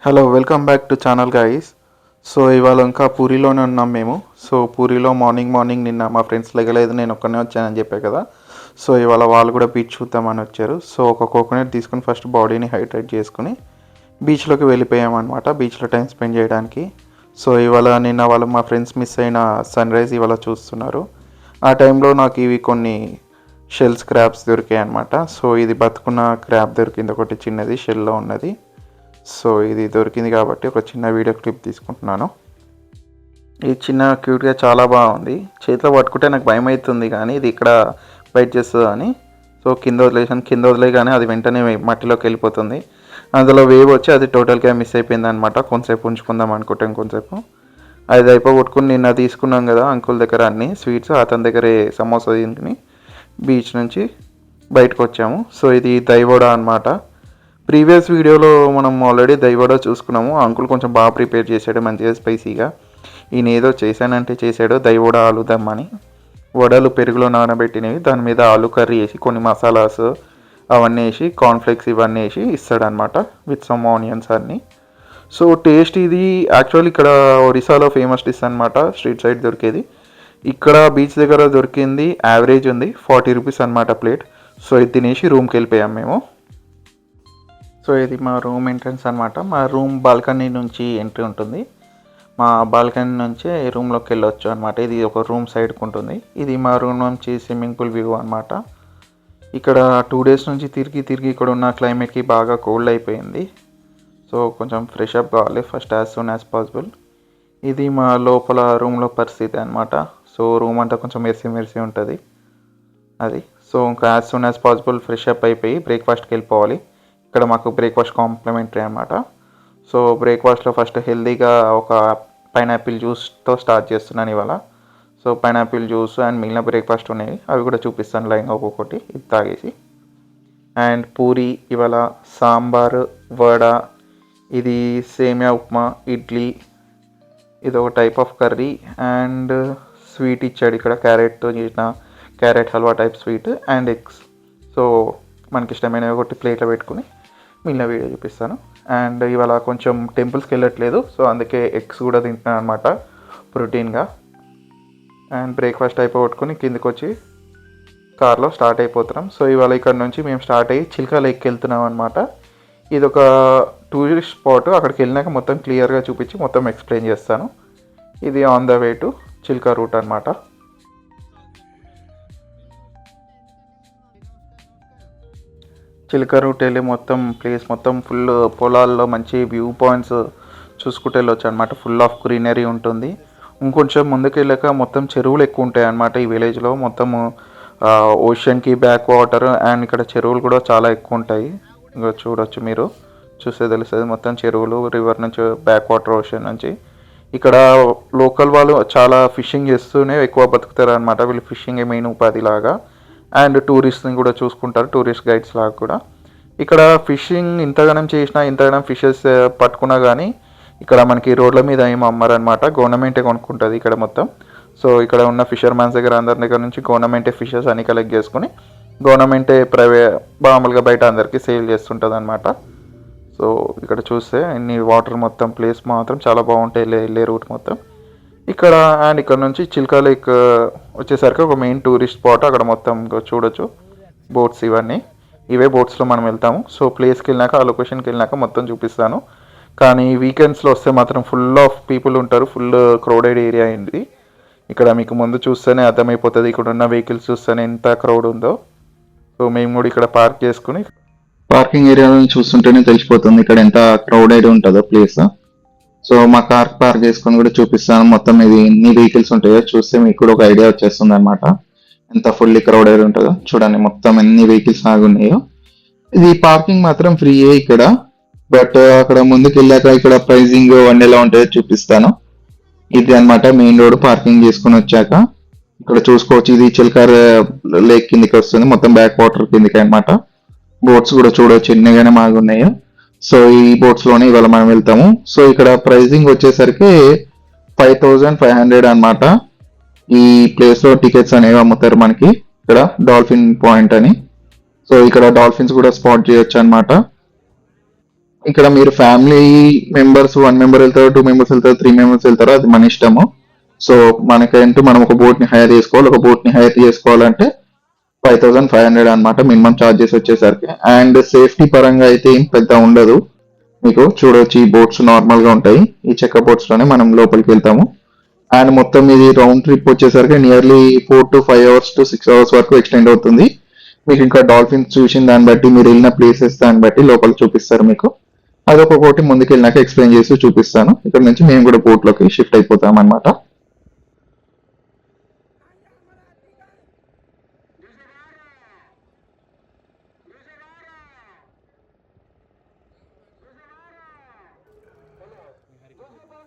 Hello welcome back to channel guys. So ఇవాళ ఇంకా పూరిలోనే ఉన్నాం మేము. సో పూరిలో మార్నింగ్ నిన్న మా ఫ్రెండ్స్ లెగలేదు, నేను ఒక్కనే వచ్చానని చెప్పే కదా. సో ఇవాళ వాళ్ళు కూడా బీచ్ చూద్దామని వచ్చారు. సో ఒక కోకోనట్ తీసుకుని ఫస్ట్ బాడీని హైడ్రేట్ చేసుకుని బీచ్లోకి వెళ్ళిపోయామన్నమాట, బీచ్లో టైం స్పెండ్ చేయడానికి. సో ఇవాళ నిన్న వాళ్ళు మా ఫ్రెండ్స్ మిస్ అయిన సన్ రైజ్ ఇవాళ చూస్తున్నారు. ఆ టైంలో నాకు ఇవి కొన్ని షెల్స్ క్రాబ్స్ దొరికాయి అనమాట. సో ఇది బతుకున్న క్రాబ్ దొరికింది, ఒకటి చిన్నది షెల్లో ఉన్నది. సో ఇది దొరికింది కాబట్టి ఒక చిన్న వీడియో క్లిప్ తీసుకుంటున్నాను. ఇది చిన్న క్యూట్గా చాలా బాగుంది. చేతిలో పట్టుకుంటే నాకు భయం అవుతుంది, కానీ ఇది ఇక్కడ బైట్ చేస్తుంది అని. సో కింద వదిలే కానీ అది వెంటనే మట్టిలోకి వెళ్ళిపోతుంది. అందులో వేవ్ వచ్చి అది టోటల్గా మిస్ అయిపోయింది అనమాట. కొంతసేపు ఉంచుకుందాం అనుకుంటాం, కొంతసేపు అది అయిపోగొట్టుకుని నిన్న తీసుకున్నాం కదా అంకుల్ దగ్గర అన్ని స్వీట్స్, అతని దగ్గరే సమోసా తిని బీచ్ నుంచి బయటకు వచ్చాము. సో ఇది దైవోడా అనమాట. ప్రీవియస్ వీడియోలో మనం ఆల్రెడీ దైవడ చూసుకున్నాము. అంకుల్ కొంచెం బాగా ప్రిపేర్ చేశాడు, మంచిగా స్పైసీగా. ఈయన ఏదో చేశానంటే చేశాడు, దైవడ ఆలు దమ్ అని. వడలు పెరుగులో నానబెట్టినవి, దాని మీద ఆలు కర్రీ వేసి కొన్ని మసాలాస్ అవన్నీ వేసి కార్న్ఫ్లేక్స్ ఇవన్నీ వేసి ఇస్తాడనమాట విత్ సమ్ ఆనియన్స్ అన్నీ. సో టేస్ట్ ఇది యాక్చువల్లీ ఇక్కడ ఒరిస్సాలో ఫేమస్ డిష్ అనమాట, స్ట్రీట్ సైడ్ దొరికేది. ఇక్కడ బీచ్ దగ్గర దొరికింది యావరేజ్ ఉంది, 40 రూపీస్ అనమాట ప్లేట్. సో ఇది తినేసి రూమ్కి వెళ్ళిపోయాం మేము. సో ఇది మా రూమ్ ఎంట్రన్స్ అనమాట. మా రూమ్ బాల్కనీ నుంచి ఎంట్రీ ఉంటుంది. మా బాల్కనీ నుంచే రూమ్లోకి వెళ్ళొచ్చు అనమాట. ఇది ఒక రూమ్ సైడ్కి ఉంటుంది. ఇది మా రూమ్ నుంచి స్విమ్మింగ్ పూల్ వ్యూ అనమాట. ఇక్కడ 2 డేస్ నుంచి తిరిగి ఇక్కడ ఉన్న క్లైమేట్కి బాగా కోల్డ్ అయిపోయింది. సో కొంచెం ఫ్రెష్ అప్ కావాలి first as soon as possible. ఇది మా లోపల రూమ్లో పరిస్థితి అనమాట. సో రూమ్ అంతా కొంచెం మెరిసి ఉంటుంది అది. సో ఇంకా as soon as possible fresh up అయిపోయి బ్రేక్ఫాస్ట్కి వెళ్ళిపోవాలి. ఇక్కడ మాకు బ్రేక్ఫాస్ట్ కాంప్లిమెంటరీ అనమాట. సో బ్రేక్ఫాస్ట్లో ఫస్ట్ హెల్తీగా ఒక పైనాపిల్ జ్యూస్తో స్టార్ట్ చేస్తున్నాను ఇవాళ. సో పైనాపిల్ జ్యూస్ అండ్ మిగిలిన బ్రేక్ఫాస్ట్ ఉన్నాయి, అవి కూడా చూపిస్తాను లైన్గా ఒక్కొక్కటి ఇది తాగేసి. అండ్ పూరి ఇవాళ, సాంబార్, వడ, ఇది సేమియా ఉప్మా, ఇడ్లీ, ఇది ఒక type of curry and sweet ఇచ్చాడు ఇక్కడ, క్యారెట్తో చేసిన carrot halwa type sweet and eggs. So మనకి ఇష్టమైన ఒకటి ప్లేట్లో పెట్టుకుని మిగిలిన వీడియో చూపిస్తాను. అండ్ ఇవాళ కొంచెం టెంపుల్స్కి వెళ్ళట్లేదు, సో అందుకే ఎగ్స్ కూడా తింటున్నాను అనమాట ప్రోటీన్గా. అండ్ బ్రేక్ఫాస్ట్ అయిపోగొట్టుకుని కిందకి వచ్చి కార్లో స్టార్ట్ అయిపోతున్నాం. సో ఇవాళ ఇక్కడ నుంచి మేము స్టార్ట్ అయ్యి చిల్కా లేక్కి వెళ్తున్నాం అనమాట. ఇది ఒక టూరిస్ట్ స్పాట్, అక్కడికి వెళ్ళినాక మొత్తం క్లియర్గా చూపించి మొత్తం ఎక్స్ప్లెయిన్ చేస్తాను. ఇది on the way to Chilka route అనమాట. చిలక రూట్ వెళ్ళి మొత్తం ప్లేస్ మొత్తం ఫుల్ పొలాల్లో మంచి వ్యూ పాయింట్స్ చూసుకుంటూ వెళ్ళొచ్చు అనమాట. ఫుల్ ఆఫ్ గ్రీనరీ ఉంటుంది. ఇంకొంచెం ముందుకు వెళ్ళాక మొత్తం చెరువులు ఎక్కువ ఉంటాయి అన్నమాట ఈ విలేజ్లో. మొత్తం ఓషన్కి బ్యాక్ వాటర్ అండ్ ఇక్కడ చెరువులు కూడా చాలా ఎక్కువ ఉంటాయి. ఇంకా చూడొచ్చు, మీరు చూస్తే తెలుస్తుంది. మొత్తం చెరువులు, రివర్ నుంచి బ్యాక్ వాటర్, ఓషన్ నుంచి. ఇక్కడ లోకల్ వాళ్ళు చాలా ఫిషింగ్ చేస్తూనే ఎక్కువ బతుకుతారు అనమాట. వీళ్ళు ఫిషింగ్ మెయిన్ ఉపాధి లాగా. అండ్ టూరిస్ట్ని కూడా చూసుకుంటారు, టూరిస్ట్ గైడ్స్ లాగా కూడా. ఇక్కడ ఫిషింగ్ ఇంతగానం ఫిషెస్ పట్టుకున్నా కానీ ఇక్కడ మనకి రోడ్ల మీద ఏమి అమ్మారనమాట, గవర్నమెంటే కొనుక్కుంటుంది ఇక్కడ మొత్తం. సో ఇక్కడ ఉన్న ఫిషర్ మ్యాన్స్ దగ్గర అందరి దగ్గర నుంచి గవర్నమెంటే ఫిషెస్ అన్ని కలెక్ట్ చేసుకుని గవర్నమెంటే మామూలుగా బయట అందరికీ సేల్ చేస్తుంటుంది అనమాట. సో ఇక్కడ చూస్తే ఇన్ని వాటర్ మొత్తం ప్లేస్ మాత్రం చాలా బాగుంటాయి, వెళ్ళే రూట్ మొత్తం ఇక్కడ. అండ్ ఇక్కడ నుంచి చిల్కా లేక్ వచ్చేసరికి ఒక మెయిన్ టూరిస్ట్ స్పాట్, అక్కడ మొత్తం చూడొచ్చు బోట్స్ ఇవే బోట్స్లో మనం వెళ్తాము. సో ప్లేస్కి వెళ్ళినాక, ఆ లొకేషన్కి వెళ్ళినాక మొత్తం చూపిస్తాను. కానీ వీకెండ్స్లో వస్తే మాత్రం ఫుల్ ఆఫ్ పీపుల్ ఉంటారు, ఫుల్ క్రౌడెడ్ ఏరియా అయింది. ఇక్కడ మీకు ముందు చూస్తేనే అర్థమైపోతుంది, ఇక్కడ ఉన్న వెహికల్స్ చూస్తేనే ఎంత క్రౌడ్ ఉందో. సో మేము కూడా ఇక్కడ పార్క్ చేసుకుని పార్కింగ్ ఏరియాలను చూస్తుంటేనే తెలిసిపోతుంది ఇక్కడ ఎంత క్రౌడెడ్ ఉంటుందో ప్లేస్. సో మా కార్ పార్క్ చేసుకొని కూడా చూపిస్తాను. మొత్తం ఇది ఎన్ని వెహికల్స్ ఉంటాయో చూస్తే మీకు కూడా ఒక ఐడియా వచ్చేస్తుంది అనమాట, ఎంత ఫుల్లీ క్రౌడెడ్ ఉంటుందో. చూడండి మొత్తం ఎన్ని వెహికల్స్ ఆగున్నాయో. ఇది పార్కింగ్ మాత్రం ఫ్రీయే ఇక్కడ, బట్ అక్కడ ముందుకు వెళ్ళాక ఇక్కడ ప్రైజింగ్ వన్ ఎలా ఉంటుందో చూపిస్తాను. ఇది అనమాట మెయిన్ రోడ్. పార్కింగ్ చేసుకుని వచ్చాక ఇక్కడ చూసుకోవచ్చు, ఇది చిల్కార్ లేక్ కిందికి వస్తుంది, మొత్తం బ్యాక్ వాటర్ కిందికి అనమాట. బోట్స్ కూడా చూడవచ్చు ఎన్నిగానే మాగున్నాయో. సో ఈ బోట్స్ లోనే ఇవాళ మనం వెళ్తాము. సో ఇక్కడ ప్రైజింగ్ వచ్చేసరికి 5500 అనమాట. ఈ ప్లేస్ లో టికెట్స్ అనేవి అమ్ముతారు మనకి ఇక్కడ, డాల్ఫిన్ పాయింట్ అని. సో ఇక్కడ డాల్ఫిన్స్ కూడా స్పాట్ చేయొచ్చు అనమాట. ఇక్కడ మీరు ఫ్యామిలీ మెంబర్స్ 1 మెంబర్ వెళ్తారు, 2 మెంబర్స్ వెళ్తారు, 3 మెంబర్స్ వెళ్తారు, అది మన ఇష్టము. సో మనకంటూ మనం ఒక బోట్ ని హైర్ చేసుకోవాలి. ఒక బోట్ ని హైర్ చేసుకోవాలంటే 5500 అనమాట మినిమం ఛార్జెస్ వచ్చేసరికి. అండ్ సేఫ్టీ పరంగా అయితే ఏం పెద్ద ఉండదు. మీకు చూడొచ్చు, ఈ బోట్స్ నార్మల్ గా ఉంటాయి. ఈ చెక్క బోట్స్ లోనే మనం లోపలికి వెళ్తాము. అండ్ మొత్తం ఇది రౌండ్ ట్రిప్ వచ్చేసరికి nearly 4 to 5 hours to 6 hours వరకు ఎక్స్టెండ్ అవుతుంది. మీకు ఇంకా డాల్ఫిన్స్ చూసిన దాన్ని బట్టి, మీరు వెళ్ళిన ప్లేసెస్ దాన్ని బట్టి లోపల చూపిస్తారు మీకు. అదొకటి ముందుకు వెళ్ళినాక ఎక్స్ప్లెయిన్ చేసి చూపిస్తాను. ఇక్కడ నుంచి మేము కూడా బోట్ లోకి షిఫ్ట్ అయిపోతాం అనమాట.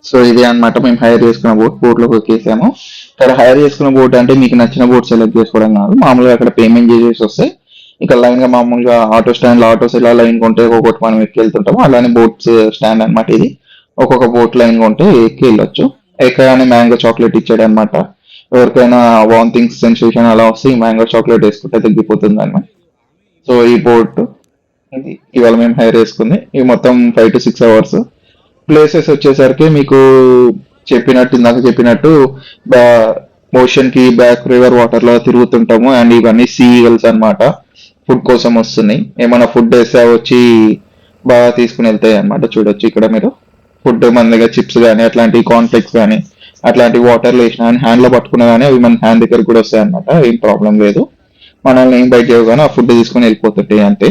సో ఇది అన్నమాట మేము హైర్ చేసుకున్న బోట్ లోకి ఎక్కేసాము. ఇక్కడ హైర్ చేసుకున్న బోట్ అంటే మీకు నచ్చిన బోట్ సెలెక్ట్ చేసుకోవడం కాదు, మామూలుగా అక్కడ పేమెంట్ చేసేసి వస్తే ఇక్కడ లైన్ గా మామూలుగా ఆటో స్టాండ్ లో ఆటోస్ ఎలా లైన్ కొంటే ఒక్కొక్కటి మనం ఎక్కి వెళ్తుంటాము, అలానే బోట్స్ స్టాండ్ అనమాట ఇది. ఒక్కొక్క బోట్ లైన్ కొంటే ఎక్కి వెళ్ళొచ్చు. ఎక్కగానే మ్యాంగో చాక్లెట్ ఇచ్చాడు అనమాట. ఎవరికైనా వామిటింగ్ సెన్సేషన్ అలా వస్తే ఈ మ్యాంగో చాక్లెట్ వేసుకుంటే తగ్గిపోతుంది అనమాట. సో ఈ బోట్ ఇది ఇవాళ మేము హైర్ చేసుకుంది. ఇవి మొత్తం 5 to 6 hours. ప్లేసెస్ వచ్చేసరికి మీకు ఇందాక చెప్పినట్టు ఓషన్ కి బ్యాక్ రివర్ వాటర్ లో తిరుగుతుంటాము. అండ్ ఇవన్నీ సీ ఈగల్స్ అన్నమాట, ఫుడ్ కోసం వస్తున్నాయి. ఏమైనా ఫుడ్ వేస్తే అవి వచ్చి బాగా తీసుకుని వెళ్తాయి అనమాట. చూడొచ్చు ఇక్కడ మీరు ఫుడ్ మన దగ్గర చిప్స్ కానీ అట్లాంటి కాన్ఫ్లెక్స్ కానీ అట్లాంటి వాటర్ లో వేసినా కానీ హ్యాండ్ లో పట్టుకున్నా కానీ అవి మన హ్యాండ్ దగ్గర కూడా వస్తాయి అనమాట. ఏం ప్రాబ్లం లేదు, మనల్ని ఏం బయట చేయగానే ఆ ఫుడ్ తీసుకుని వెళ్ళిపోతుంటాయి అంతే.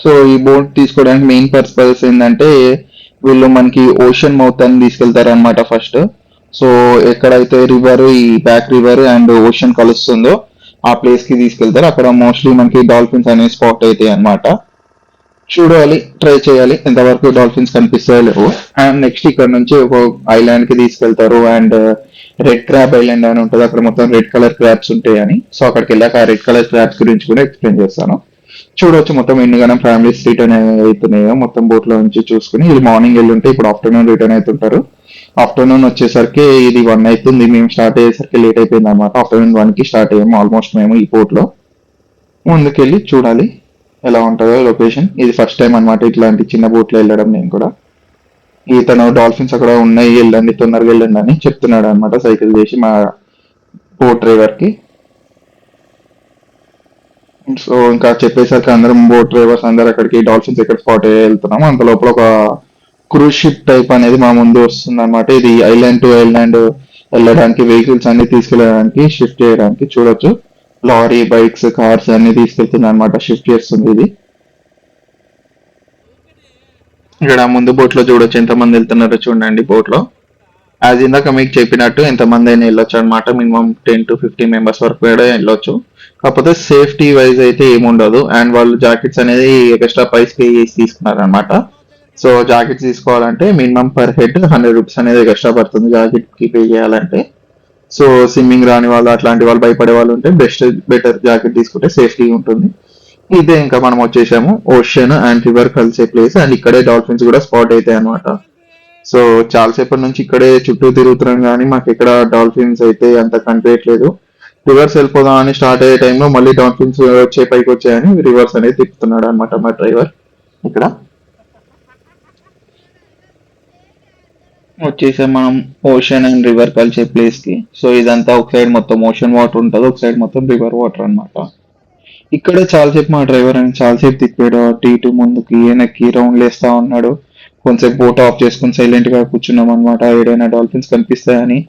సో ఈ బోట్ తీసుకోవడానికి మెయిన్ పర్పస్ ఏంటంటే వీళ్ళు మనకి ఓషన్ మౌత్ అని తీసుకెళ్తారు అనమాట ఫస్ట్. సో ఎక్కడైతే రివర్, ఈ బ్యాక్ రివర్ అండ్ ఓషన్ కలుస్తుందో ఆ ప్లేస్ కి తీసుకెళ్తారు. అక్కడ మోస్ట్లీ మనకి డాల్ఫిన్స్ అనేవి స్పాట్ అవుతాయి అనమాట. చూడాలి, ట్రై చేయాలి ఎంతవరకు డాల్ఫిన్స్ కనిపిస్తాయో లేవు. అండ్ నెక్స్ట్ ఇక్కడ నుంచి ఒక ఐలాండ్ కి తీసుకెళ్తారు. అండ్ రెడ్ క్రాబ్ ఐలాండ్ అని ఉంటుంది, అక్కడ మొత్తం రెడ్ కలర్ క్రాబ్స్ ఉంటాయి అని. సో అక్కడికి వెళ్ళాక ఆ రెడ్ కలర్ క్రాబ్స్ గురించి కూడా ఎక్స్ప్లెయిన్ చేస్తాను. చూడొచ్చు మొత్తం ఎన్నిగానం ఫ్యామిలీస్ రిటర్న్ అవుతున్నాయో మొత్తం బోట్ లో నుంచి చూసుకుని. ఇది మార్నింగ్ వెళ్ళి ఉంటే ఇప్పుడు ఆఫ్టర్నూన్ రిటర్న్ అవుతుంటారు. ఆఫ్టర్నూన్ వచ్చేసరికి ఇది 1 అవుతుంది. మేము స్టార్ట్ అయ్యేసరికి లేట్ అయిపోయింది అనమాట. ఆఫ్టర్నూన్ 1కి స్టార్ట్ అయ్యాము ఆల్మోస్ట్ మేము ఈ పోర్ట్ లో. ముందుకెళ్ళి చూడాలి ఎలా ఉంటుందో లొకేషన్. ఇది ఫస్ట్ టైం అనమాట ఇట్లాంటి చిన్న బోట్ లో వెళ్ళడం. నేను కూడా ఇతను డాల్ఫిన్స్ అక్కడ ఉన్నాయి, వెళ్ళండి తొందరగా వెళ్ళండి అని చెప్తున్నాడు అనమాట సైకిల్ చేసి మా బోట్ డ్రైవర్ కి. సో ఇంకా చెప్పేసరికి అందరం బోట్ డ్రైవర్స్ అందరు అక్కడికి డాల్ఫిన్స్ ఎక్కడ స్పాట్ అయ్యి వెళ్తున్నాము. అంత లోపల ఒక క్రూజ్ షిప్ టైప్ అనేది మా ముందు వస్తుంది అనమాట. ఇది ఐలాండ్ టు ఐలాండ్ వెళ్ళడానికి, వెహికల్స్ అన్ని తీసుకెళ్ళడానికి, షిఫ్ట్ చేయడానికి. చూడొచ్చు లారీ, బైక్స్, కార్స్ అన్ని తీసుకెళ్తుంది అనమాట, షిఫ్ట్ చేస్తుంది ఇది. ఇక్కడ ముందు బోట్ లో చూడొచ్చు ఎంతమంది వెళ్తున్నారో చూడండి బోట్ లో. యాజ్ ఇందాక మీకు చెప్పినట్టు ఎంతమంది అయినా వెళ్ళొచ్చు అనమాట. మినిమం 10 to 15 మెంబర్స్ వరకు కూడా వెళ్ళొచ్చు. కాకపోతే సేఫ్టీ వైజ్ అయితే ఏముండదు. అండ్ వాళ్ళు జాకెట్స్ అనేది ఎక్స్ట్రా ప్రైస్ పే చేసి తీసుకున్నారు అనమాట. సో జాకెట్స్ తీసుకోవాలంటే మినిమం పర్ హెడ్ 100 రూపీస్ అనేది ఎక్స్ట్రా పడుతుంది జాకెట్ కి పే చేయాలంటే. సో స్విమ్మింగ్ రాని వాళ్ళు, అట్లాంటి వాళ్ళు, భయపడే వాళ్ళు ఉంటే బెటర్ జాకెట్ తీసుకుంటే సేఫ్టీ ఉంటుంది. ఇదే ఇంకా మనం వచ్చేసాము ఓషన్ అండ్ రివర్ కలిసే ప్లేస్. అండ్ ఇక్కడే డాల్ఫిన్స్ కూడా స్పాట్ అవుతాయి అనమాట. సో చాలాసేపటి నుంచి ఇక్కడే చుట్టూ తిరుగుతున్నాం కానీ మాకు ఇక్కడ డాల్ఫిన్స్ అయితే అంత కనిపించట్లేదు. రివర్స్ వెళ్ళిపోదాం అని స్టార్ట్ అయ్యే టైంలో మళ్ళీ డాల్ఫిన్స్ వచ్చే పైకి వచ్చాయని రివర్స్ అనేది తిప్పుతున్నాడు అనమాట మా డ్రైవర్. ఇక్కడ వచ్చేసాం మనం ఓషన్ అండ్ రివర్ కలిసే ప్లేస్ కి. సో ఇదంతా ఒక సైడ్ మొత్తం ఓషన్ వాటర్ ఉంటుంది, ఒక సైడ్ మొత్తం రివర్ వాటర్ అనమాట. ఇక్కడే చాలాసేపు మా డ్రైవర్ అని చాలాసేపు తిప్పాడు, అటు ఇటు ముందుకి వెనక్కి రౌండ్లు వేస్తా ఉన్నాడు. కొంచెంసేపు బోట్ ఆఫ్ చేసుకుని సైలెంట్ గా కూర్చున్నాం అనమాట, ఏదైనా డాల్ఫిన్స్ కనిపిస్తాయని.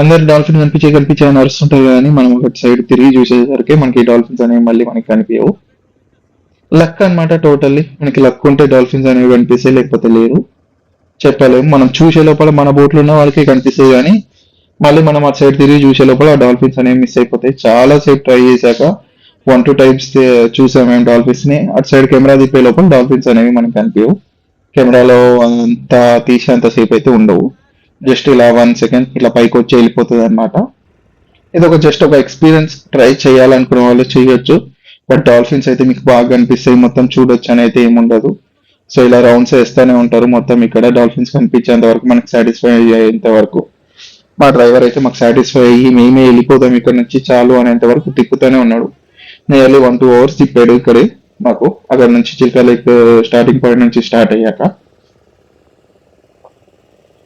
అందరు డాల్ఫిన్ కనిపించాయని అరుస్తుంటారు కానీ మనం ఒక సైడ్ తిరిగి చూసేసరికి మనకి డాల్ఫిన్స్ అనేవి మళ్ళీ మనకి కనిపించవు. లక్ అన్నమాట టోటల్లీ. మనకి లక్ ఉంటే డాల్ఫిన్స్ అనేవి కనిపిస్తాయి, లేకపోతే లేదు, చెప్పలేము. మనం చూసే లోపల మన బోట్లో ఉన్న వాళ్ళకి కనిపిస్తాయి కానీ మళ్ళీ మనం అటు సైడ్ తిరిగి చూసే లోపల ఆ డాల్ఫిన్స్ అనేవి మిస్ అయిపోతాయి. చాలా సేపు ట్రై చేశాక 1 2 times చూసాం మేము డాల్ఫిన్స్ ని. అటు సైడ్ కెమెరా తిప్పే లోపల డాల్ఫిన్స్ అనేవి మనకి కనిపించవు. కెమెరాలో అంత తీసేంత సేపు అయితే ఉండవు. జస్ట్ ఇలా 1 సెకండ్ ఇట్లా పైకి వచ్చి వెళ్ళిపోతుంది అనమాట. ఇది ఒక జస్ట్ ఒక ఎక్స్పీరియన్స్. ట్రై చేయాలనుకునే వాళ్ళు చేయొచ్చు. బట్ డాల్ఫిన్స్ అయితే మీకు బాగా కనిపిస్తాయి, మొత్తం చూడొచ్చు అని అయితే ఏముండదు. సో ఇలా రౌండ్స్ వేస్తూనే ఉంటారు మొత్తం ఇక్కడ డాల్ఫిన్స్ కనిపించేంత వరకు, మనకి సాటిస్ఫై అయ్యేంత వరకు. మా డ్రైవర్ అయితే మాకు సాటిస్ఫై అయ్యి మేమే వెళ్ళిపోతాం ఇక్కడ నుంచి చాలు అనేంత వరకు తిప్పుతూనే ఉన్నాడు. నియర్లీ 1 2 hours తిప్పాడు ఇక్కడే. మాకు అక్కడ నుంచి చిల్కా లేక్ స్టార్టింగ్ పాయింట్ నుంచి స్టార్ట్ అయ్యాక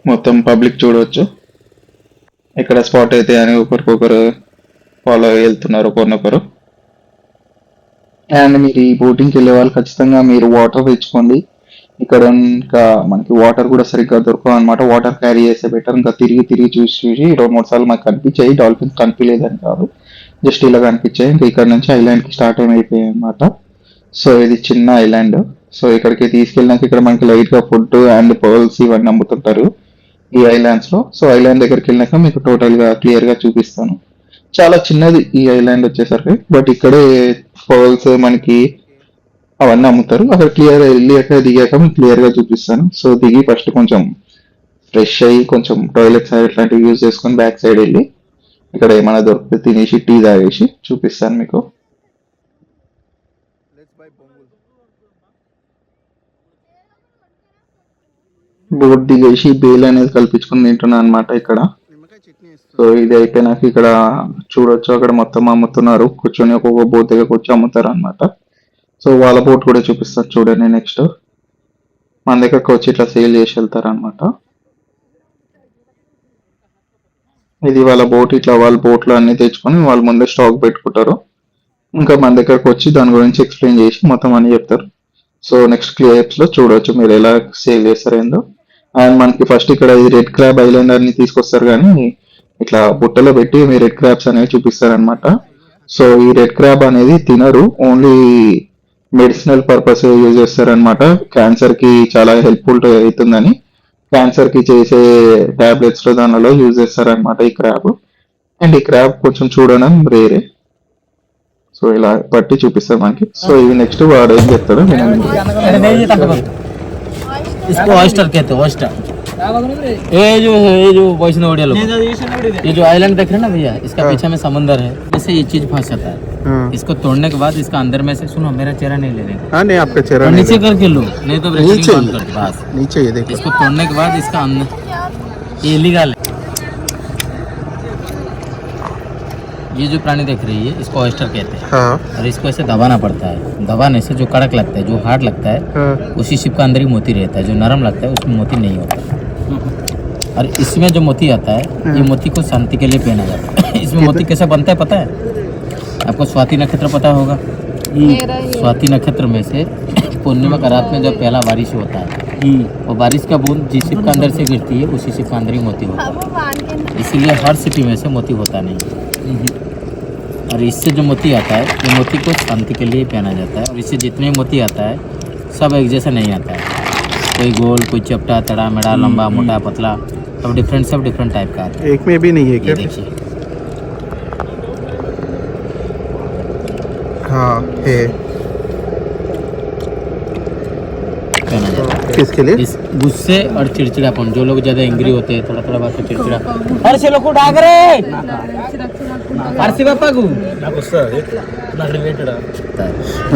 మొత్తం పబ్లిక్ చూడవచ్చు. ఇక్కడ స్పాట్ అయితే అని ఒకరికొకరు ఫాలో వెళ్తున్నారు ఒకరినొకరు. అండ్ మీరు ఈ బోటింగ్కి వెళ్ళే వాళ్ళు ఖచ్చితంగా మీరు వాటర్ తెచ్చుకోండి. ఇక్కడ ఇంకా మనకి వాటర్ కూడా సరిగ్గా దొరకవు అనమాట. వాటర్ క్యారీ చేస్తే బెటర్. ఇంకా తిరిగి తిరిగి చూసి చూసి 2-3 సార్లు మాకు కనిపించాయి. డాల్ఫిన్స్ కనిపించలేదని కాదు, జస్ట్ ఇలా కనిపించాయి. ఇంకా ఇక్కడ నుంచి ఐలాండ్కి స్టార్ట్ అయిపోయాయి అనమాట. సో ఇది చిన్న ఐలాండ్. సో ఇక్కడికి తీసుకెళ్ళినాక ఇక్కడ మనకి లైట్గా ఫుడ్ అండ్ పర్ల్స్ ఇవన్నీ అమ్ముతుంటారు ఈ ఐలాండ్స్ లో. సో ఐలాండ్ దగ్గరికి వెళ్ళినాక మీకు టోటల్ గా క్లియర్ గా చూపిస్తాను. చాలా చిన్నది ఈ ఐలాండ్ వచ్చేసరికి, బట్ ఇక్కడే పర్ల్స్ మనకి అవన్నీ అమ్ముతారు. అక్కడ క్లియర్ వెళ్ళాక దిగాక మీకు క్లియర్ గా చూపిస్తాను. సో దిగి ఫస్ట్ కొంచెం ఫ్రెష్ అయ్యి కొంచెం టాయిలెట్ సైడ్ ఇట్లాంటివి యూజ్ చేసుకొని బ్యాక్ సైడ్ వెళ్ళి ఇక్కడ ఏమైనా దొరికితే తినేసి టీ తాగేసి చూపిస్తాను మీకు. బోట్ దిగేసి బేల్ అనేది కల్పించుకుని తింటున్నాను అనమాట ఇక్కడ. సో ఇది అయిపోయినాక ఇక్కడ చూడొచ్చు, అక్కడ మొత్తం అమ్ముతున్నారు. కూర్చొని ఒక్కొక్క బోట్ దగ్గర కూర్చొని అమ్ముతారు అనమాట. సో వాళ్ళ బోట్ కూడా చూపిస్తారు చూడండి. నెక్స్ట్ మన దగ్గరకు వచ్చి ఇట్లా సేల్ చేసి వెళ్తారు అనమాట. ఇది వాళ్ళ బోట్. ఇట్లా వాళ్ళ బోట్లో అన్ని తెచ్చుకొని వాళ్ళ ముందే స్టాక్ పెట్టుకుంటారు. ఇంకా మన దగ్గరకు వచ్చి దాని గురించి ఎక్స్ప్లెయిన్ చేసి మొత్తం అని చెప్తారు. సో నెక్స్ట్ క్లియర్స్ లో చూడవచ్చు మీరు ఎలా సేల్ చేస్తారు ఏందో. అండ్ మనకి ఫస్ట్ ఇక్కడ ఈ రెడ్ క్రాబ్ ఐలాండ్ అని తీసుకొస్తారు, కానీ ఇట్లా బుట్టలో పెట్టి మీ రెడ్ క్రాబ్స్ అనేవి చూపిస్తారు అనమాట. సో ఈ రెడ్ క్రాబ్ అనేది తినరు, ఓన్లీ మెడిసినల్ పర్పస్ యూజ్ చేస్తారనమాట. క్యాన్సర్ కి చాలా హెల్ప్ఫుల్ అవుతుందని క్యాన్సర్ కి చేసే టాబ్లెట్స్ లో దానిలో యూజ్ చేస్తారనమాట ఈ క్రాబ్. అండ్ ఈ క్రాబ్ కొంచెం చూడడం రేరే. సో ఇలా పట్టి చూపిస్తారు మనకి. సో ఇది నెక్స్ట్ వాడు ఏం చెప్తాడో వినండి. इसको ऑयस्टर कहते हैं, ऑयस्टर। ये जो वैष्णो लोग, ये जो आइलैंड देख रहे हैं ना भैया, इसका पीछे में समंदर है, इससे ये चीज फंस जाता है। इसको तोड़ने के बाद इसका अंदर में से, सुनो मेरा चेहरा नहीं लेने का। हाँ नहीं, आपका चेहरा तो नीचे करके लो, नहीं तो नीचे बंद कर दो बस। नीचे ये देखो। इसको तोड़ने के बाद इसका अंदर, ये इलीगल है। ये जो प्राणी देख रही है इसको ऑयस्टर कहते हैं। हाँ। और इसको ऐसे दबाना पड़ता है। दबाने से जो कड़क लगता है, जो हार्ड लगता है, हाँ। उसी शिप का अंदर ही मोती रहता है। जो नरम लगता है उसमें मोती नहीं होता। और इसमें जो मोती आता है, ये मोती को शांति के लिए पहना जाता है। इसमें मोती कैसे बनता है पता है आपको? स्वाति नक्षत्र पता होगा? स्वाति नक्षत्र में से पूर्णिमा का रात में जब पहला बारिश होता है, वो बारिश का बूंद जिस शिप का अंदर से गिरती है उसी शिप का अंदर ही मोती होता है। इसीलिए हर सिटी में से मोती होता नहीं। और इससे जो मोती आता है, ये मोती को शांति के लिए पहना जाता है। और इससे जितने मोती आता है सब एक जैसा नहीं आता है। कोई गोल, कोई चपटा, तड़ा मेड़ा, लंबा मोटा पतला, सब डिफरेंट टाइप का आता है। एक में भी नहीं है क्या? देखिए, हाँ है। पहना जाता है। किसके लिए? इस गुस्से और चिड़चिड़ापन, जो लोग ज्यादा एंग्री होते हैं, थोड़ा बात से चिड़चिड़ा, अरे से लोग को डाग रहे आरसी बापा को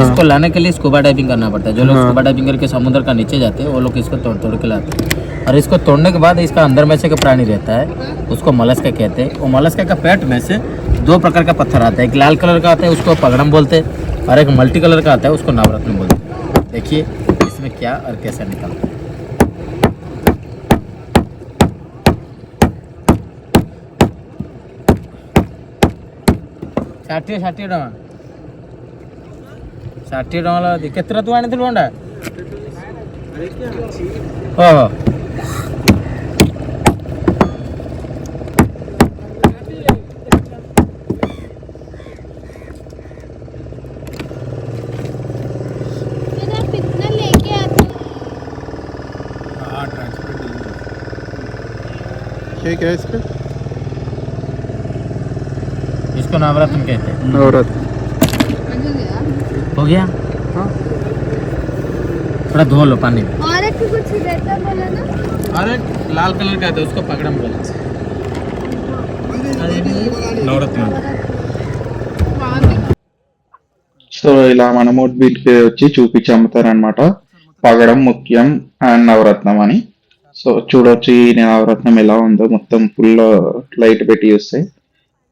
इसको लाने के लिए स्कूबा डाइविंग करना पड़ता है। जो लोग स्कूबा डाइविंग करके समुद्र का नीचे जाते हैं वो लोग इसको तोड़ तोड़ के लाते हैं। और इसको तोड़ने के बाद इसका अंदर में से का प्राणी रहता है, उसको मलस्का कहते हैं। वो मलस्का का पेट में से 2 प्रकार का पत्थर आता है। एक लाल कलर का आता है, उसको पगड़म बोलते हैं, और एक मल्टी कलर का आता है, उसको नवरत्न बोलते हैं। देखिए इसमें क्या और कैसा निकलता है। ଷାଠିଏ ଟଙ୍କା କେତେଟା ତୁ ଆଣିଥିଲୁ ଅଣ୍ଡା? ଓହୋ, क्या है इसका? इसको नवरत्न कहते हैं। नवरत्न हो गया? हाँ। थोड़ा धो लो पानी में। और एक कुछ रहता बोला ना? अरे लाल कलर का आता है, उसको पगड़म बोलते हैं। नवरत्न। సో ఇలా మనము వీటికి వచ్చి చూపించి అమ్ముతారనమాట. పగడం ముఖ్యం అండ్ నవరత్నం అని. సో చూడొచ్చు ఈ నవరత్నం ఎలా ఉందో, మొత్తం ఫుల్ లైట్ పెట్టి చూస్తే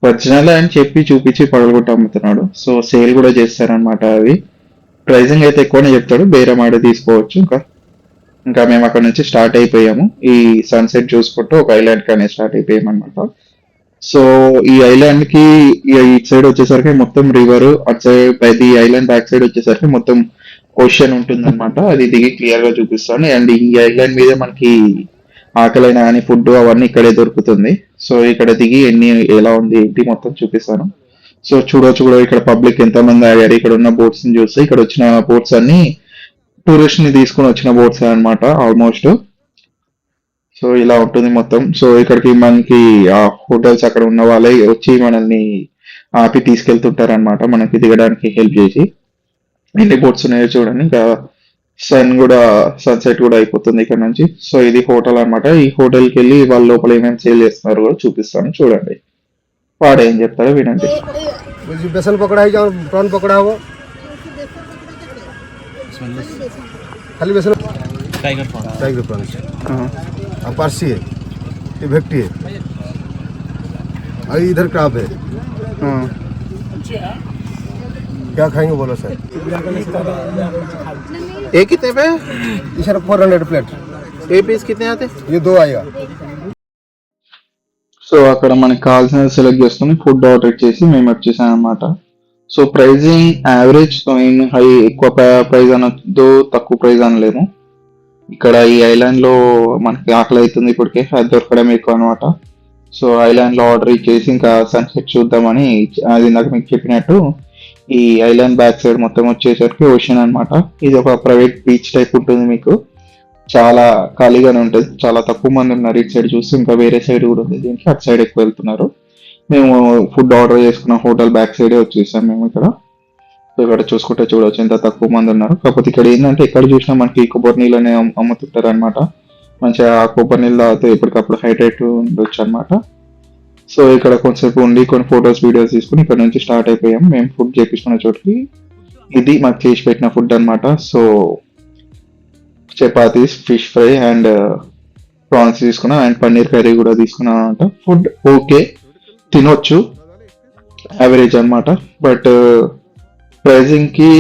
ఒరిజినల్ అని చెప్పి చూపించి పగలగొట్టి అమ్ముతున్నాడు. సో సేల్ కూడా చేస్తారనమాట అవి. ప్రైజింగ్ అయితే ఎక్కువనే చెప్తాడు, బేరం ఆడి తీసుకోవచ్చు. ఇంకా మేము అక్కడ నుంచి స్టార్ట్ అయిపోయాము. ఈ సన్సెట్ చూసుకుంటూ ఒక ఐలాండ్ కానీ స్టార్ట్ అయిపోయాం అనమాట. సో ఈ ఐలాండ్ కి ఇటు సైడ్ వచ్చేసరికి మొత్తం రివర్, అటు సైడ్ ఈ ఐలాండ్ బ్యాక్ సైడ్ వచ్చేసరికి మొత్తం ఓషన్ ఉంటుంది అనమాట. అది దిగి క్లియర్ గా చూపిస్తాను. అండ్ ఈ ఐలాండ్ మీద మనకి ఆకలైన కానీ ఫుడ్ అవన్నీ ఇక్కడే దొరుకుతుంది. సో ఇక్కడ దిగి ఎలా ఉంది ఏంటి మొత్తం చూపిస్తాను. సో చూడొచ్చు కూడా ఇక్కడ పబ్లిక్ ఎంత మంది ఆగారు. ఇక్కడ ఉన్న బోట్స్ ని చూస్తే ఇక్కడ వచ్చిన బోట్స్ అన్ని టూరిస్ట్ ని తీసుకుని వచ్చిన బోట్స్ అన్నమాట ఆల్మోస్ట్. సో ఇలా ఉంటుంది మొత్తం. సో ఇక్కడికి మనకి ఆ హోటల్స్ అక్కడ ఉన్న వాళ్ళే వచ్చి మనల్ని ఆపి తీసుకెళ్తుంటారు అనమాట, మనకి దిగడానికి హెల్ప్ చేసి. ఎన్ని బోట్స్ ఉన్నాయో చూడండి. ఇంకా సన్సెట్ కూడా అయిపోతుంది ఇక్కడ నుంచి. సో ఇది హోటల్ అన్నమాట. ఈ హోటల్ కి వెళ్ళి వాళ్ళ లోపల ఏమేమి సేల్ చేస్తున్నారు కూడా చూపిస్తాను, చూడండి. వాడు ఏం చెప్తారో వినండి. बेसन पकड़ा है और प्रॉन पकड़ा हो, खाली बेसन टाइगर प्रॉन और पारसी है, ये भेक्टी है और इधर क्राब है। क्या खाएंगे बोलो सर? ఏ కితనే पे ये सर 400 प्लेट, ఏ పీస్ కితనే ఆతే? ये 2 आएगा। సో అక్కడ మనకి కావాల్సిన సెలెక్ట్ చేసుకుని ఫుడ్ ఆర్డర్ చేసి మేము వచ్చేసాం అనమాట. సో ప్రైజింగ్ యావరేజ్, హై ఎక్కువ ప్రైజ్ అనొద్దు, తక్కువ ప్రైజ్ అనలేము. ఇక్కడ ఈ ఐలాండ్ లో మనకి ఆకలి అవుతుంది ఇప్పటికే, అది దొరకడం ఎక్కువ అనమాట. సో ఐలాండ్ లో ఆర్డర్ ఇచ్చేసి ఇంకా సన్సెట్ చూద్దామని, అది ఇందాక మీకు చెప్పినట్టు ఈ ఐలాండ్ బ్యాక్ సైడ్ మొత్తం వచ్చేసరికి ఓషన్ అనమాట. ఇది ఒక ప్రైవేట్ బీచ్ టైప్ ఉంటుంది, మీకు చాలా ఖాళీగానే ఉంటుంది. చాలా తక్కువ మంది ఉన్నారు ఇటు సైడ్ చూస్తే, ఇంకా వేరే సైడ్ కూడా ఉంది దీనికి, అటు సైడ్ ఎక్కువ వెళ్తున్నారు. మేము ఫుడ్ ఆర్డర్ చేసుకున్న హోటల్ బ్యాక్ సైడే వచ్చేసాం మేము ఇక్కడ. సో ఇక్కడ చూసుకుంటే చూడవచ్చు ఎంత తక్కువ మంది ఉన్నారు. కాకపోతే ఇక్కడ ఏంటంటే ఎక్కడ చూసినా మనకి కొబ్బరి నీళ్ళనే అమ్ముతుంటారు అనమాట. మంచిగా ఆ కొబ్బరి నీళ్ళు తాగితే ఎప్పటికప్పుడు హైడ్రేట్ ఉండొచ్చు అనమాట. సో ఇక్కడ కొంతసేపు ఉండి కొన్ని ఫొటోస్ వీడియోస్ తీసుకుని ఇక్కడ నుంచి స్టార్ట్ అయిపోయాం మేము ఫుడ్ చేపించుకున్న చోటుకి. ఇది మాకు చేసి పెట్టిన ఫుడ్ అనమాట. So chapatis, fish fry and prawns తీసుకున్నా, అండ్ పన్నీర్ కర్రీ కూడా తీసుకున్నా అనమాట. ఫుడ్ ఓకే, తినొచ్చు, యావరేజ్ అనమాట. బట్ ప్రైజింగ్ కి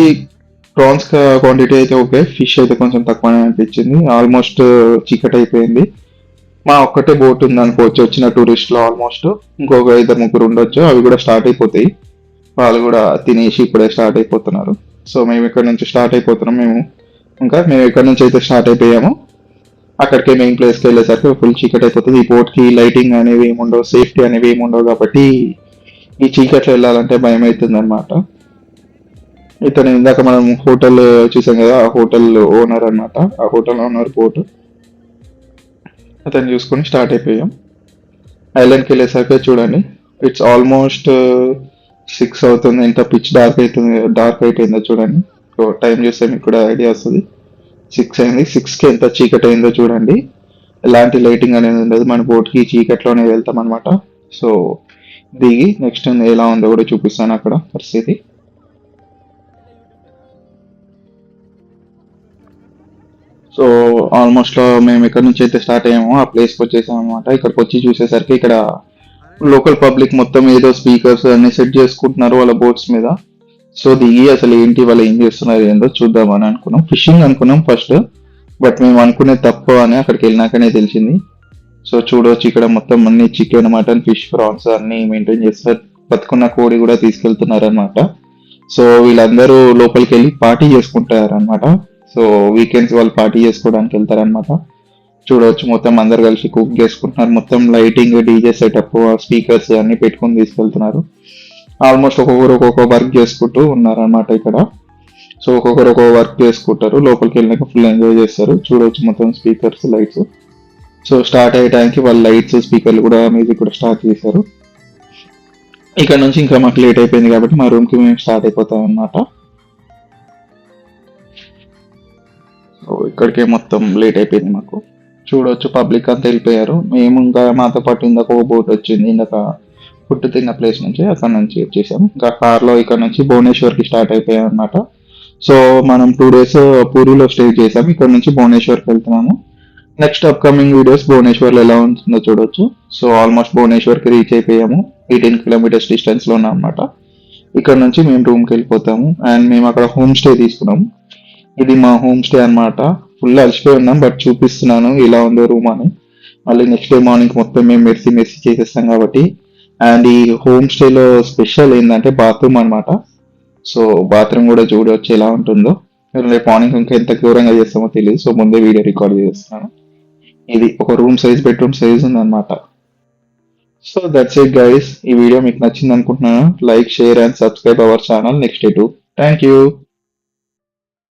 ప్రాన్స్ క్వాంటిటీ అయితే ఓకే, ఫిష్ అయితే కొంచెం తక్కువనే అనిపించింది. ఆల్మోస్ట్ చీకటి అయిపోయింది. మా ఒక్కటే బోట్ ఉంది అనుకోవచ్చు వచ్చిన టూరిస్ట్ లో. ఆల్మోస్ట్ ఇంకొక 2-3 ఉండొచ్చు, అవి కూడా స్టార్ట్ అయిపోతాయి. వాళ్ళు కూడా తినేసి ఇప్పుడే స్టార్ట్ అయిపోతున్నారు. సో మేము ఇక్కడ నుంచి స్టార్ట్ అయిపోతున్నాం. మేము ఇక్కడ నుంచి అయితే స్టార్ట్ అయిపోయాము. అక్కడికి మెయిన్ ప్లేస్కి వెళ్ళేసరికి ఫుల్ చీకటి అయిపోతుంది. ఈ బోట్కి లైటింగ్ అనేవి ఏముండవు, సేఫ్టీ అనేవి ఏముండవు, కాబట్టి ఈ చీకట్లో వెళ్ళాలంటే భయం అవుతుంది అనమాట. ఇతను ఇందాక మనం హోటల్ చూసాం కదా, ఆ హోటల్ ఓనర్ అనమాట. ఆ హోటల్ ఓనర్ బోట్, అతను చూసుకొని స్టార్ట్ అయిపోయాం. ఐలాండ్కి వెళ్ళేసరికి చూడండి, ఇట్స్ ఆల్మోస్ట్ 6 అవుతుంది. ఎంత పిచ్ డార్క్ అయిపోయిందో చూడండి. టైం చూస్తే మీకు కూడా ఐడియా వస్తుంది. 6 అయింది. 6కి ఎంత చీకటి అయిందో చూడండి. ఎలాంటి లైటింగ్ అనేది ఉండదు, మన బోట్కి చీకట్లోనే వెళ్తాం అనమాట. సో దిగి నెక్స్ట్ ఎలా ఉందో కూడా చూపిస్తాను అక్కడ పరిస్థితి. సో ఆల్మోస్ట్ మేము ఇక్కడ నుంచి అయితే స్టార్ట్ అయ్యామో ఆ ప్లేస్కి వచ్చేసాం అనమాట. ఇక్కడికి వచ్చి చూసేసరికి ఇక్కడ లోకల్ పబ్లిక్ మొత్తం ఏదో స్పీకర్స్ అన్ని సెట్ చేసుకుంటున్నారు వాళ్ళ బోట్స్ మీద. సో దిగి అసలు ఏంటి వాళ్ళు ఏం చేస్తున్నారు ఏంటో చూద్దామని అనుకున్నాం. ఫిషింగ్ అనుకున్నాం ఫస్ట్, బట్ మేము అనుకునే తప్పు అని అక్కడికి వెళ్ళినాకనే తెలిసింది. సో చూడవచ్చు ఇక్కడ మొత్తం అన్ని చికెన్, మటన్, ఫిష్, ప్రాన్స్ అన్ని మెయింటైన్ చేస్తారు. బతుకున్న కోడి కూడా తీసుకెళ్తున్నారు అనమాట. సో వీళ్ళందరూ లోపలికి వెళ్ళి పార్టీ చేసుకుంటారు అనమాట. సో వీకెండ్స్ వాళ్ళు పార్టీ చేసుకోవడానికి వెళ్తారనమాట. చూడవచ్చు మొత్తం అందరు కలిసి కుక్ చేసుకుంటున్నారు. మొత్తం లైటింగ్, డీజే సెటప్, స్పీకర్స్ అన్ని పెట్టుకుని తీసుకెళ్తున్నారు. ఆల్మోస్ట్ ఒక్కొక్కరు ఒక్కొక్క వర్క్ చేసుకుంటూ ఉన్నారనమాట ఇక్కడ. సో ఒక్కొక్కరు ఒక్కొక్క వర్క్ చేసుకుంటారు. లోపలికి వెళ్ళినాక ఫుల్ ఎంజాయ్ చేస్తారు. చూడవచ్చు మొత్తం స్పీకర్స్, లైట్స్. సో స్టార్ట్ అయ్యడానికి వాళ్ళు లైట్స్, స్పీకర్లు కూడా, మ్యూజిక్ కూడా స్టార్ట్ చేశారు. ఇక్కడ నుంచి ఇంకా మాకు లేట్ అయిపోయింది కాబట్టి మా రూమ్కి మేము స్టార్ట్ అయిపోతాం అనమాట. సో ఇక్కడికే మొత్తం లేట్ అయిపోయింది మాకు. చూడవచ్చు పబ్లిక్ అంతా వెళ్ళిపోయారు. మేము ఇంకా మాతో పాటు ఇందాక ఒక బోట్ వచ్చింది, ఇందాక ఫుడ్ తిన్న ప్లేస్ నుంచి, అక్కడ నుంచి వచ్చేసాం. ఇంకా కార్లో ఇక్కడ నుంచి భువనేశ్వర్కి స్టార్ట్ అయిపోయాం అనమాట. సో మనం 2 days పూరిలో స్టే చేసాం. ఇక్కడ నుంచి భువనేశ్వర్కి వెళ్తున్నాము. నెక్స్ట్ అప్కమింగ్ వీడియోస్ భువనేశ్వర్లో ఎలా ఉంటుందో చూడొచ్చు. సో ఆల్మోస్ట్ భువనేశ్వర్కి రీచ్ అయిపోయాము. 18 kilometers డిస్టెన్స్లో ఉన్నాం అనమాట. ఇక్కడ నుంచి మేము రూమ్కి వెళ్ళిపోతాము. అండ్ మేము అక్కడ హోమ్ స్టే తీసుకున్నాం. ఇది మా హోమ్ స్టే అన్నమాట. ఫుల్ అలసిపోయి ఉన్నాం, బట్ చూపిస్తున్నాను ఇలా ఉందో రూమ్ అని. మళ్ళీ నెక్స్ట్ డే మార్నింగ్ మొత్తం మేము మెర్సీ చేసేస్తాం కాబట్టి. అండ్ ఈ హోమ్ స్టేలో స్పెషల్ ఏంటంటే బాత్రూమ్ అన్నమాట. సో బాత్రూమ్ కూడా చూడవచ్చు ఎలా ఉంటుందో. రేపు మార్నింగ్ ఇంకా ఎంత ఘోరంగా చేస్తామో తెలియదు, సో ముందే వీడియో రికార్డ్ చేస్తున్నాను. ఇది ఒక రూమ్ సైజ్, బెడ్రూమ్ సైజ్ ఉందన్నమాట. So that's it guys. ఈ వీడియో మీకు నచ్చింది అనుకుంటున్నాను. Like, share and subscribe our channel next day 2. Thank you.